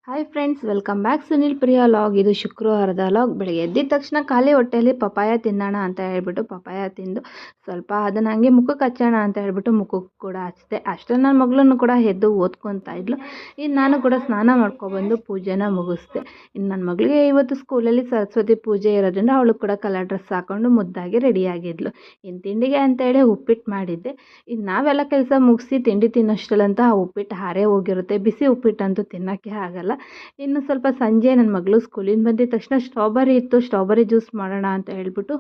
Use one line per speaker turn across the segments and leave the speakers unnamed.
Hi friends, welcome back Sunil Priya log. ಇದು ಶುಕ್ರವಾರದ log. ಬೆಳಗ್ಗೆ ಎದ್ದಿದ ತಕ್ಷಣ ಖಾಲಿ ಹೊಟ್ಟೆಯಲ್ಲಿ ಪಪಾಯ ತಿನ್ನೋಣ ಅಂತ ಹೇಳ್ಬಿಟ್ಟು ಪಪಾಯ ತಿಂದು ಸ್ವಲ್ಪ ಅದನ್ನು ಹಂಗೆ ಮುಖಕ್ಕೆ ಹಚ್ಚೋಣ ಅಂತ ಹೇಳ್ಬಿಟ್ಟು ಮುಖಕ್ಕೆ ಕೂಡ ಹಚ್ಚಿದೆ. ಅಷ್ಟರಲ್ಲಿ ನನ್ನ ಮಗಳನ್ನು ಕೂಡ ಎದ್ದು ಓದ್ಕೊತಾ ಇದ್ಲು. ಇನ್ನು ನಾನು ಕೂಡ ಸ್ನಾನ ಮಾಡ್ಕೊಬಂದು ಪೂಜೆನ ಮುಗಿಸ್ದೆ. ಇನ್ನು ನನ್ನ ಮಗಳಿಗೆ ಇವತ್ತು ಸ್ಕೂಲಲ್ಲಿ ಸರಸ್ವತಿ ಪೂಜೆ ಇರೋದ್ರಿಂದ ಅವಳು ಕೂಡ ಕಲರ್ ಡ್ರೆಸ್ ಹಾಕ್ಕೊಂಡು ಮುದ್ದಾಗಿ ರೆಡಿಯಾಗಿದ್ಲು. ಇನ್ನು ತಿಂಡಿಗೆ ಅಂತೇಳಿ ಉಪ್ಪಿಟ್ಟು ಮಾಡಿದ್ದೆ. ಇನ್ನು ನಾವೆಲ್ಲ ಕೆಲಸ ಮುಗಿಸಿ ತಿಂಡಿ ತಿನ್ನೋಷ್ಟಲ್ಲಂತ ಆ ಉಪ್ಪಿಟ್ಟು ಹಾರೇ ಹೋಗಿರುತ್ತೆ. ಬಿಸಿ ಉಪ್ಪಿಟ್ಟಂತೂ ತಿನ್ನೋಕ್ಕೆ ಆಗಲ್ಲ. ಇನ್ನು ಸ್ವಲ್ಪ ಸಂಜೆ ನನ್ನ ಮಗಳು ಸ್ಕೂಲಿಂದ ಬಂದಿದ್ದ ತಕ್ಷಣ ಸ್ಟ್ರಾಬೆರಿ ಇತ್ತು, ಸ್ಟ್ರಾಬೆರಿ ಜ್ಯೂಸ್ ಮಾಡೋಣ ಅಂತ ಹೇಳ್ಬಿಟ್ಟು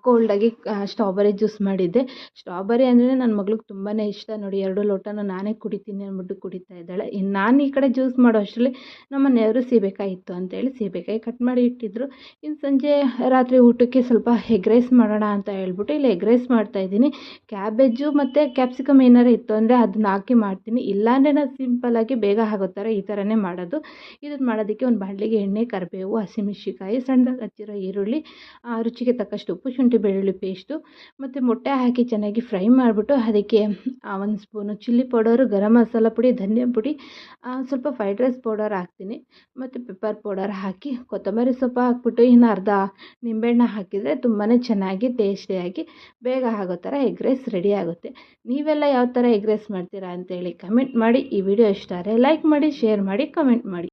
ಕೋಲ್ಡಾಗಿ ಸ್ಟ್ರಾಬೆರಿ ಜ್ಯೂಸ್ ಮಾಡಿದ್ದೆ. ಸ್ಟ್ರಾಬೆರಿ ಅಂದರೆ ನನ್ನ ಮಗಳಿಗೆ ತುಂಬಾ ಇಷ್ಟ. ನೋಡಿ, 2 ಲೋಟನೂ ನಾನೇ ಕುಡಿತೀನಿ ಅಂದ್ಬಿಟ್ಟು ಕುಡಿತಾ ಇದ್ದಾಳೆ. ಇನ್ನು ನಾನು ಈ ಕಡೆ ಜ್ಯೂಸ್ ಮಾಡೋ ಅಷ್ಟರಲ್ಲಿ ನಮ್ಮ ಮನೆಯವರು ಸೀಬೆಕಾಯಿ ಇತ್ತು ಅಂತೇಳಿ ಸೀಬೆಕಾಯಿ ಕಟ್ ಮಾಡಿ ಇಟ್ಟಿದ್ರು. ಇನ್ನು ಸಂಜೆ ರಾತ್ರಿ ಊಟಕ್ಕೆ ಸ್ವಲ್ಪ ಎಗ್ ರೈಸ್ ಮಾಡೋಣ ಅಂತ ಹೇಳ್ಬಿಟ್ಟು ಇಲ್ಲಿ ಎಗ್ ರೈಸ್ ಮಾಡ್ತಾಯಿದ್ದೀನಿ. ಕ್ಯಾಬೇಜು ಮತ್ತು ಕ್ಯಾಪ್ಸಿಕಮ್ ಏನಾರು ಇತ್ತು ಅಂದರೆ ಅದನ್ನ ಹಾಕಿ ಮಾಡ್ತೀನಿ. ಇಲ್ಲಾಂದರೆ ನಾನು ಸಿಂಪಲ್ಲಾಗಿ ಬೇಗ ಆಗೋ ಥರ ಈ ಥರನೇ ಮಾಡೋದು. ಇದನ್ನು ಮಾಡೋದಕ್ಕೆ ಒಂದು ಬಾಣಲೆಗೆ ಎಣ್ಣೆ, ಕರಿಬೇವು, ಹಸಿಮೆಣ್ಸಿಕಾಯಿ, ಸಣ್ಣದಾಗಿ ಹಚ್ಚಿರೋ ಈರುಳ್ಳಿ, ರುಚಿಗೆ ತಕ್ಕಷ್ಟು ಉಪ್ಪು, ಶುಂಠಿ ಬೆಳ್ಳುಳ್ಳಿ ಪೇಸ್ಟು ಮತ್ತು ಮೊಟ್ಟೆ ಹಾಕಿ ಚೆನ್ನಾಗಿ ಫ್ರೈ ಮಾಡಿಬಿಟ್ಟು ಅದಕ್ಕೆ 1 spoon chilli powder, garam masala ಪುಡಿ, ಧನಿಯಾ ಪುಡಿ, ಸ್ವಲ್ಪ ಫ್ರೈಡ್ ರೈಸ್ ಪೌಡರ್ ಹಾಕ್ತೀನಿ ಮತ್ತು ಪೆಪ್ಪರ್ ಪೌಡರ್ ಹಾಕಿ ಕೊತ್ತಂಬರಿ ಸೊಪ್ಪು ಹಾಕ್ಬಿಟ್ಟು ಇನ್ನು ಅರ್ಧ ನಿಂಬೆಹಣ್ಣು ಹಾಕಿದರೆ ತುಂಬಾ ಚೆನ್ನಾಗಿ ಟೇಸ್ಟಿಯಾಗಿ ಬೇಗ ಆಗೋ ಥರ ಎಗ್ ರೈಸ್ ರೆಡಿ ಆಗುತ್ತೆ. ನೀವೆಲ್ಲ ಯಾವ ಥರ ಎಗ್ ರೈಸ್ ಮಾಡ್ತೀರಾ ಅಂತೇಳಿ ಕಮೆಂಟ್ ಮಾಡಿ. ಈ ವಿಡಿಯೋ ಇಷ್ಟ ಆದರೆ ಲೈಕ್ ಮಾಡಿ, ಶೇರ್ ಮಾಡಿ, ಕಮೆಂಟ್ ಮಾಡಿ.